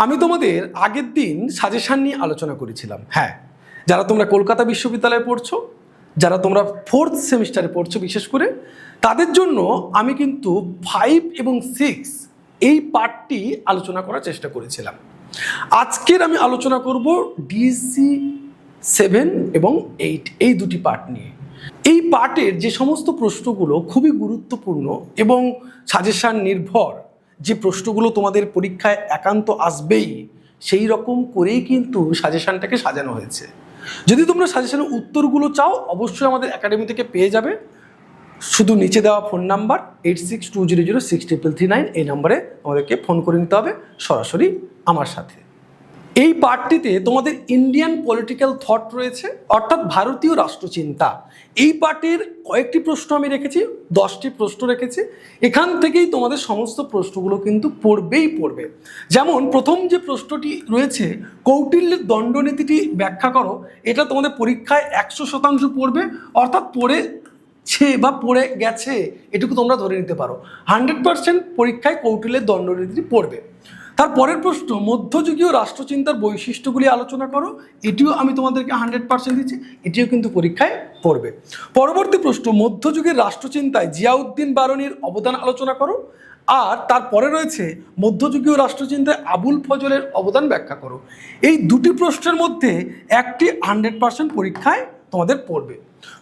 আমি তোমাদের আগের দিন সাজেশন নিয়ে আলোচনা করেছিলাম। হ্যাঁ, যারা তোমরা কলকাতা বিশ্ববিদ্যালয়ে পড়ছো, যারা তোমরা 4th সেমিস্টারে পড়ছো, বিশেষ করে তাদের জন্য আমি কিন্তু 5 এবং 6 এই পার্টটি আলোচনা করার চেষ্টা করেছিলাম। আজকের আমি আলোচনা করব ডিএসসি 7 এবং 8 এই দুটি পার্ট নিয়ে। এই পার্টের যে সমস্ত প্রশ্নগুলো খুবই গুরুত্বপূর্ণ এবং সাজেশন নির্ভর, যে প্রশ্নগুলো তোমাদের পরীক্ষায় একান্ত আসবেই, সেই রকম করেই কিন্তু সাজেশনটাকে সাজানো হয়েছে। যদি তোমরা সাজেশনের উত্তরগুলো চাও, অবশ্যই আমাদের একাডেমি থেকে পেয়ে যাবে। শুধু নিচে দেওয়া ফোন নাম্বার 8620063339 এই নাম্বারে তোমাদেরকে ফোন করে নিতে হবে সরাসরি আমার সাথে। এই পার্টটিতে তোমাদের ইন্ডিয়ান পলিটিক্যাল থট রয়েছে, অর্থাৎ ভারতীয় রাষ্ট্রচিন্তা। এই পার্টের কয়েকটি প্রশ্ন আমি রেখেছি, 10টি প্রশ্ন রেখেছি। এখান থেকেই তোমাদের সমস্ত প্রশ্নগুলো কিন্তু পড়বে। যেমন প্রথম যে প্রশ্নটি রয়েছে, কৌটিল্যের দণ্ডনীতিটি ব্যাখ্যা করো, এটা তোমাদের পরীক্ষায় 100% পড়বে, অর্থাৎ পড়েছে বা পড়ে গেছে এটুকু তোমরা ধরে নিতে পারো। 100% পরীক্ষায় কৌটিল্যের দণ্ডনীতিটি পড়বে। তার পরের প্রশ্ন, মধ্যযুগীয় রাষ্ট্রচিন্তার বৈশিষ্ট্যগুলি আলোচনা করো, এটিও আমি তোমাদেরকে 100% দিচ্ছি, এটিও কিন্তু পরীক্ষায় পড়বে। পরবর্তী প্রশ্ন, মধ্যযুগের রাষ্ট্রচিন্তায় জিয়াউদ্দিন বারনীর অবদান আলোচনা করো। আর তারপরে রয়েছে মধ্যযুগীয় রাষ্ট্রচিন্তায় আবুল ফজলের অবদান ব্যাখ্যা করো। এই দুটি প্রশ্নের মধ্যে একটি 100% পরীক্ষায় তোমাদের পড়বে।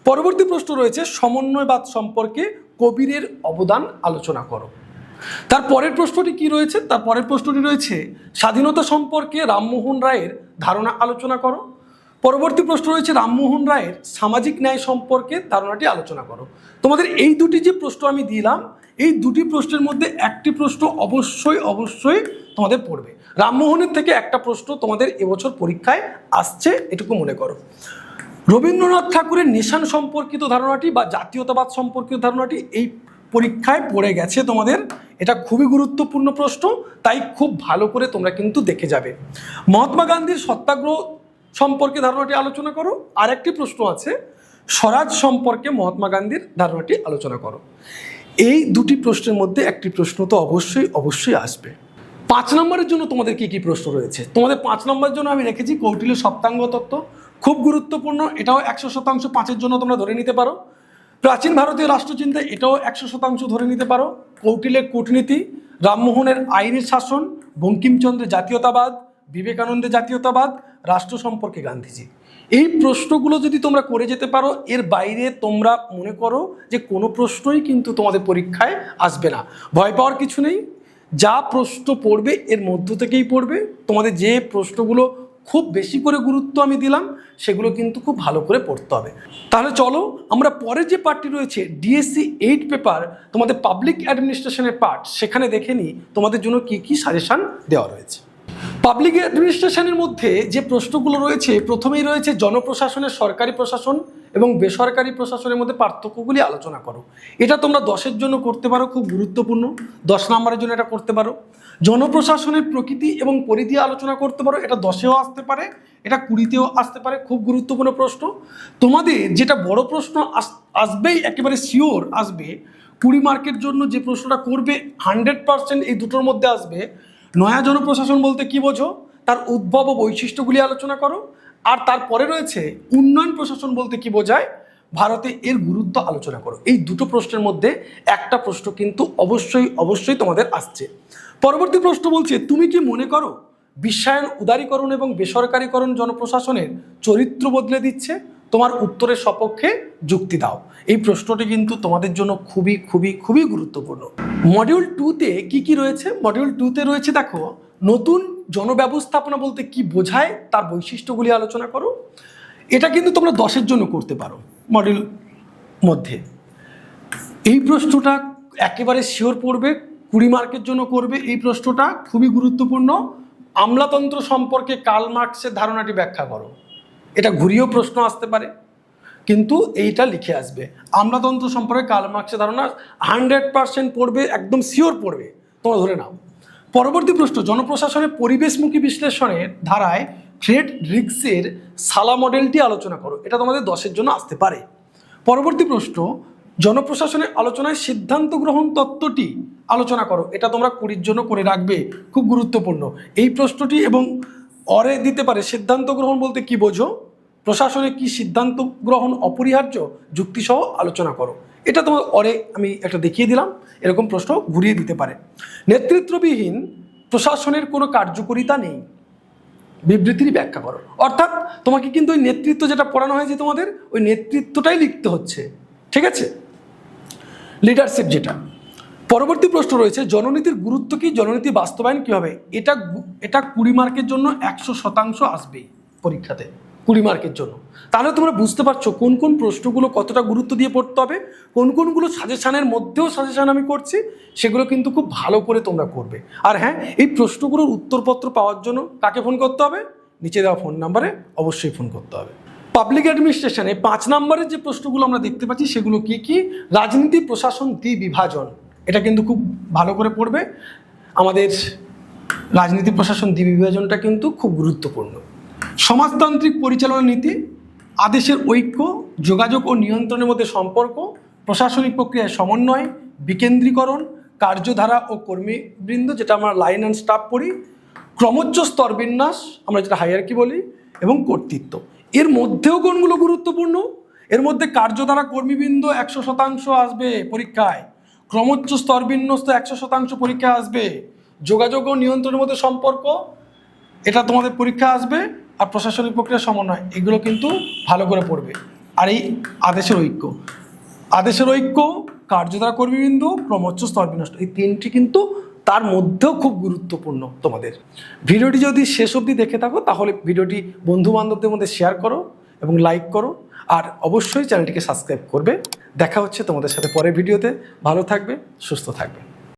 পরবর্তী প্রশ্ন রয়েছে সমন্বয়বাদ সম্পর্কে কবিরের অবদান আলোচনা করো। তার পরের প্রশ্নটি কি রয়েছে? তার পরের প্রশ্নটি রয়েছে স্বাধীনতা সম্পর্কে রামমোহন রায়ের ধারণা আলোচনা করো। পরবর্তী প্রশ্ন রয়েছে রামমোহন রায়ের সামাজিক ন্যায় সম্পর্কে ধারণাটি আলোচনা করো। তোমাদের এই দুটি যে প্রশ্ন আমি দিলাম, এই দুটি প্রশ্নের মধ্যে একটি প্রশ্ন অবশ্যই তোমাদের পড়বে। রামমোহনের থেকে একটা প্রশ্ন তোমাদের এবছর পরীক্ষায় আসছে, এটুকু মনে করো। রবীন্দ্রনাথ ঠাকুরের নিশান সম্পর্কিত ধারণাটি বা জাতীয়তাবাদ সম্পর্কিত ধারণাটি এই পরীক্ষায় পড়ে গেছে তোমাদের। এটা খুবই গুরুত্বপূর্ণ প্রশ্ন, তাই খুব ভালো করে তোমরা কিন্তু দেখে যাবে। মহাত্মা গান্ধীর সত্যাগ্রহ সম্পর্কে ধারণাটি আলোচনা করো। আর একটি প্রশ্ন আছে স্বরাজ সম্পর্কে মহাত্মা গান্ধীর ধারণাটি আলোচনা করো। এই দুটি প্রশ্নের মধ্যে একটি প্রশ্ন তো অবশ্যই আসবে। 5 নম্বরের জন্য তোমাদের কি প্রশ্ন রয়েছে? তোমাদের 5 নম্বরের জন্য আমি রেখেছি কৌটিল্য সপ্তাঙ্গ তত্ত্ব, খুব গুরুত্বপূর্ণ, এটাও 100% 5-এর জন্য তোমরা ধরে নিতে পারো। প্রাচীন ভারতীয় রাষ্ট্রচিন্তা, এটাও 100% ধরে নিতে পারো। কৌটিল্যের কূটনীতি, রামমোহনের আইনের শাসন, বঙ্কিমচন্দ্রের জাতীয়তাবাদ, বিবেকানন্দের জাতীয়তাবাদ, রাষ্ট্র সম্পর্কে গান্ধীজি। এই প্রশ্নগুলো যদি তোমরা করে যেতে পারো, এর বাইরে তোমরা মনে করো যে কোনো প্রশ্নই কিন্তু তোমাদের পরীক্ষায় আসবে না। ভয় পাওয়ার কিছু নেই, যা প্রশ্ন পড়বে এর মধ্য থেকেই পড়বে। তোমাদের যে প্রশ্নগুলো খুব বেশি করে গুরুত্ব আমি দিলাম, সেগুলো কিন্তু খুব ভালো করে পড়তে হবে। তাহলে চলো আমরা পরের যে পার্টটি রয়েছে ডিএসসি 8 পেপার, তোমাদের পাবলিক অ্যাডমিনিস্ট্রেশনের পার্ট, সেখানে দেখে নিই তোমাদের জন্য কি সাজেশন দেওয়া রয়েছে। পাবলিক অ্যাডমিনিস্ট্রেশনের মধ্যে যে প্রশ্নগুলো রয়েছে, প্রথমেই রয়েছে জনপ্রশাসনের সরকারি প্রশাসন এবং বেসরকারি প্রশাসনের মধ্যে পার্থক্যগুলি আলোচনা করো। এটা তোমরা 10-এর জন্য করতে পারো, খুব গুরুত্বপূর্ণ, 10 নম্বরের জন্য এটা করতে পারো। জনপ্রশাসনের প্রকৃতি এবং পরিধি আলোচনা করতে পারো, এটা 10-এও আসতে পারে, এটা 20-তেও আসতে পারে, খুব গুরুত্বপূর্ণ প্রশ্ন। তোমাদের যেটা বড় প্রশ্ন আসবেই, একেবারে শিওর আসবে, 20 মার্কের জন্য যে প্রশ্নটা করবে 100% এই দুটোর মধ্যে আসবে, নয়া জনপ্রশাসন বলতে কি বোঝো, তার উদ্ভব ও বৈশিষ্ট্যগুলি আলোচনা করো। আর তারপরে রয়েছে উন্নয়ন প্রশাসন বলতে কি বোঝায়, ভারতে এর গুরুত্ব আলোচনা করো। এই দুটো প্রশ্নের মধ্যে একটা প্রশ্ন কিন্তু অবশ্যই তোমাদের আসছে। পরবর্তী প্রশ্ন বলছে, তুমি কি মনে করো বিশ্বায়ন, উদারীকরণ এবং বেসরকারীকরণ জনপ্রশাসনের চরিত্র বদলে দিচ্ছে? তোমার উত্তরের সপক্ষে যুক্তি দাও। এই প্রশ্নটি কিন্তু তোমাদের জন্য খুবই গুরুত্বপূর্ণ। মডিউল 2-তে কি রয়েছে? মডিউল 2-তে রয়েছে, দেখো, নতুন জনব্যবস্থাপনা বলতে কি বোঝায়, তার বৈশিষ্ট্যগুলি আলোচনা করো। এটা কিন্তু তোমরা 10-এর জন্য করতে পারো মডিউল মধ্যে। এই প্রশ্নটা একেবারে শিওর পড়বে, 20 মার্কের জন্য করবে। এই প্রশ্নটা খুবই গুরুত্বপূর্ণ। আমলাতন্ত্র সম্পর্কে কার্ল মার্কসের ধারণাটি ব্যাখ্যা করো। এটা ঘুরিয়েও প্রশ্ন আসতে পারে, কিন্তু এইটা লিখে আসবে। আমলাতন্ত্র সম্পর্কে কার্ল মার্কসের ধারণা 100% পড়বে, একদম শিওর পড়বে, তোমরা ধরে নাও। পরবর্তী প্রশ্ন, জনপ্রশাসনের পরিবেশমুখী বিশ্লেষণের ধারায় ফ্রেডরিক্সের সালা মডেলটি আলোচনা করো। এটা তোমাদের 10-এর জন্য আসতে পারে। পরবর্তী প্রশ্ন, জনপ্রশাসনের আলোচনায় সিদ্ধান্ত গ্রহণ তত্ত্বটি আলোচনা করো। এটা তোমরা 20 জন্য করে রাখবে, খুব গুরুত্বপূর্ণ এই প্রশ্নটি। এবং অরে দিতে পারে সিদ্ধান্ত গ্রহণ বলতে কি বোঝো, প্রশাসনে কি সিদ্ধান্ত গ্রহণ অপরিহার্য, যুক্তিসহ আলোচনা করো। এটা তোমার অরে আমি একটা দেখিয়ে দিলাম, এরকম প্রশ্ন ঘুরিয়ে দিতে পারে। নেতৃত্ববিহীন প্রশাসনের কোনো কার্যকারিতা নেই, বিবৃতির ব্যাখ্যা করো। অর্থাৎ তোমাকে কিন্তু ওই নেতৃত্ব যেটা পড়ানো হয়েছে তোমাদের, ওই নেতৃত্বটাই লিখতে হচ্ছে, ঠিক আছে। লিডারশিপ যেটা। পরবর্তী প্রশ্ন রয়েছে, জননীতির গুরুত্ব কি, জননীতি বাস্তবায়ন কী হবে। এটা 20 মার্কের জন্য 100% আসবেই পরীক্ষাতে, 20 মার্কের জন্য। তাহলে তোমরা বুঝতে পারছো কোন কোন প্রশ্নগুলো কতটা গুরুত্ব দিয়ে পড়তে হবে, কোন কোনগুলো সাজেশানের মধ্যেও সাজেশান আমি করছি, সেগুলো কিন্তু খুব ভালো করে তোমরা করবে। আর হ্যাঁ, এই প্রশ্নগুলোর উত্তরপত্র পাওয়ার জন্য কাকে ফোন করতে হবে, নিচে দেওয়া ফোন নাম্বারে অবশ্যই ফোন করতে হবে। পাবলিক অ্যাডমিনিস্ট্রেশনে 5 নম্বরের যে প্রশ্নগুলো আমরা দেখতে পাচ্ছি সেগুলো কি কি, রাজনীতি প্রশাসন দ্বিবিভাজন, এটা কিন্তু খুব ভালো করে পড়বে। আমাদের রাজনীতি প্রশাসন দ্বিবিভাজনটা কিন্তু খুব গুরুত্বপূর্ণ। সমাজতান্ত্রিক পরিচালনা নীতি, আদেশের ঐক্য, যোগাযোগ ও নিয়ন্ত্রণের মধ্যে সম্পর্ক, প্রশাসনিক প্রক্রিয়ায় সমন্বয়, বিকেন্দ্রীকরণ, কার্যধারা ও কর্মীবৃন্দ, যেটা আমরা লাইন অ্যান্ড স্টাফ পড়ি, ক্রমোচ্চ স্তরবিন্যাস, আমরা যেটা হায়ারকি বলি, এবং কর্তৃত্ব। এর মধ্যেও কোনগুলো গুরুত্বপূর্ণ, এর মধ্যে কার্যধারা কর্মীবৃন্দ 100% আসবে পরীক্ষায়, ক্রমোচ্চ স্তরবিন্যস্ত 100% পরীক্ষায় আসবে, যোগাযোগ ও নিয়ন্ত্রণের মধ্যে সম্পর্ক, এটা তোমাদের পরীক্ষা আসবে, আর প্রশাসনিক প্রক্রিয়া সমন্বয়, এগুলো কিন্তু ভালো করে পড়বে। আর এই আদেশের ঐক্য, কার্যধারা কর্মীবৃন্দ, ক্রমোচ্চ স্তরবিন্যস্ত, এই 3টি কিন্তু তার মধ্যেও খুব গুরুত্বপূর্ণ তোমাদের। ভিডিওটি যদি শেষ অবধি দেখে থাকো তাহলে ভিডিওটি বন্ধু বান্ধবদের মধ্যে শেয়ার করো এবং লাইক করো, আর অবশ্যই চ্যানেলটিকে সাবস্ক্রাইব করবে। দেখা হচ্ছে তোমাদের সাথে পরের ভিডিওতে। ভালো থাকবে, সুস্থ থাকবে।